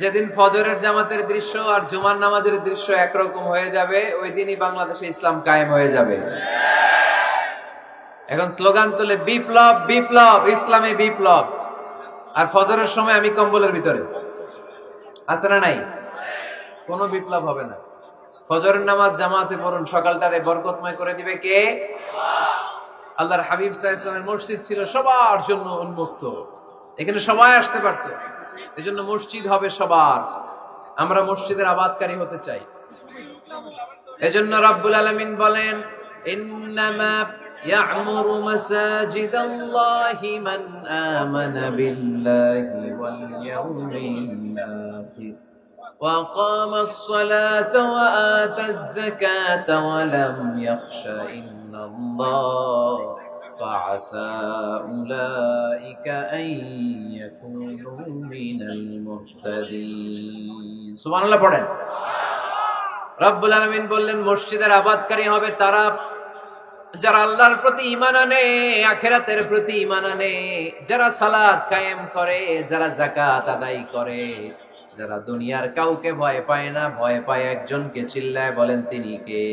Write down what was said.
যেদিন ফজরের জামাতের দৃশ্য আর জুমার নামাজের দৃশ্য একরকম হয়ে যাবে, ওই দিনই বাংলাদেশে ইসলাম কায়েম হয়ে যাবে। এখন স্লোগান তুলে বিপ্লব বিপ্লব, ইসলামে বিপ্লব। আর ফজরের সময় আমি কম্বলের ভিতরে, আছে না নাই? কোনো বিপ্লব হবে না। ফজরের নামাজ জামাতে পড়ুন, সকালটারে বরকতময় করে দিবে কে? আল্লাহর হাবিব সাল্লাল্লাহু আলাইহি ওয়াসাল্লামের মসজিদ ছিল সবার জন্য উন্মুক্ত, এখানে সবাই আসতে পারতো। এজন্য মসজিদ হবে সবার। আমরা মসজিদের আবাদকারী হতে চাই। এজন্য রাব্বুল আলামিন বলেন, ইন্নামা ইয়া'মুরু মাসাজিদাল্লাহি মান আমানা বিল্লাহি ওয়াল ইয়াউমিল আখির ওয়া আকামাস সালাতা ওয়া আতাজ যাকাতা ওয়া লাম ইয়াখশা ইল্লাল্লাহ ফাআসা উলাইকা আন ইয়াকুনু মিনাল মুহতাদিন। সুবহানাল্লাহ পড়েন। রব্বুল আলামিন বললেন, মসজিদের আবাদকারী হবে তারা যারা আল্লাহর প্রতি ঈমান আনে, আখিরাতের প্রতি ঈমান আনে, যারা সালাত কায়েম করে, যারা যাকাত আদায় করে, যারা দুনিয়ার কাউকে ভয় পায় না, ভয় পায় একজনকে। চিল্লায় বলেন তিনি কে?